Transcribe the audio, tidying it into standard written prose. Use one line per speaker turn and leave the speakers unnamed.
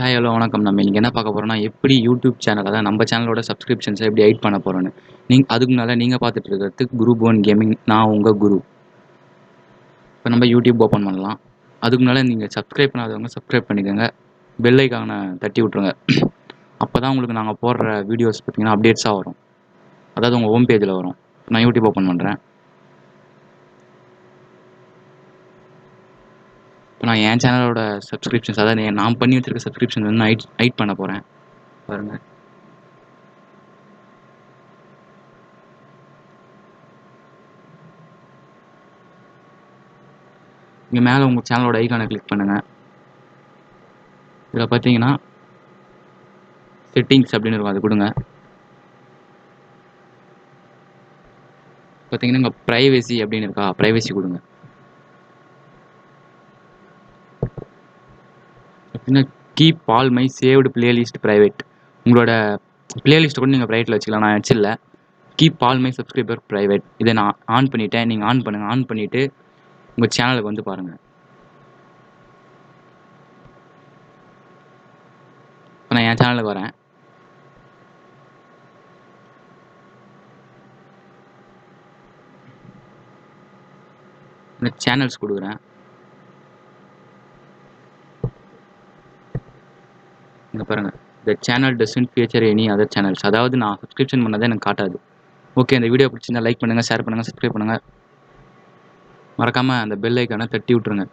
Hi hello வணக்கம். நம்ம இன்னைக்கு என்ன பார்க்க போறோம்னா, எப்படி யூடியூப் சேனல் அதாவது நம்ம சேனலோட சப்ஸ்கிரிப்ஷன்ஸை எப்படி ஹைட் பண்ண போறோம்னு. அதுக்கு முன்னால நீங்க பார்த்துட்டு இருக்கிறது குரு போன் கேமிங். நான் உங்க குரு. இப்போ நம்ம யூடியூப் ஓப்பன் பண்ணலாம். அதுக்கு முன்னால நீங்க சப்ஸ்கிரைப் பண்ணாதவங்க சப்ஸ்கிரைப் பண்ணிக்கோங்க. பெல் ஐக்கானை தட்டி விட்ருங்க. அப்பதான் உங்களுக்கு நாங்கள் போடுற வீடியோஸ் பார்த்தீங்கன்னா அப்டேட்ஸாக வரும். அதாவது உங்கள் ஹோம் பேஜில் வரும். நான் யூடியூப் ஓப்பன் பண்ணுறேன். இப்போ நான் என் சேனலோட சப்ஸ்கிரிப்ஷன்ஸ் அதாவது நான் பண்ணி வச்சிருக்க சப்ஸ்கிரிப்ஷன் வந்து ஹைட் பண்ண போகிறேன். பாருங்க. இங்கே மேலே உங்கள் சேனலோட ஐக்கானை கிளிக் பண்ணுங்கள். இதில் பார்த்தீங்கன்னா செட்டிங்ஸ் அப்படின்னு இருக்கும், அது கொடுங்க. பார்த்தீங்கன்னா இங்கே ப்ரைவசி அப்படின்னு இருக்கா, ப்ரைவசி கொடுங்க. பார்த்தீங்கன்னா keep all my saved playlist private. உங்களோட பிளேலிஸ்ட்டை கூட நீங்கள் ப்ரைவேட்டில் வச்சுக்கலாம். நான் வச்சிடல. Keep all my subscriber private இதை நான் ஆன் பண்ணிவிட்டேன். நீங்கள் ஆன் பண்ணுங்கள். ஆன் பண்ணிவிட்டு உங்கள் சேனலுக்கு வந்து பாருங்கள். இப்போ நான் என் சேனலுக்கு வரேன். இந்த சேனல்ஸ் கொடுக்குறேன். இங்கே பாருங்கள், இந்த channel doesn't feature any other channels. அதாவது நான் சப்ஸ்கிரிப்ஷன் பண்ணதை எனக்கு காட்டாது. ஓகே, இந்த வீடியோ பிடிச்சிருந்தா லைக் பண்ணுங்கள், ஷேர் பண்ணுங்கள், சப்ஸ்கிரைப் பண்ணுங்கள். மறக்காமல் அந்த பெல் ஐக்கானை தட்டி விட்ருங்க.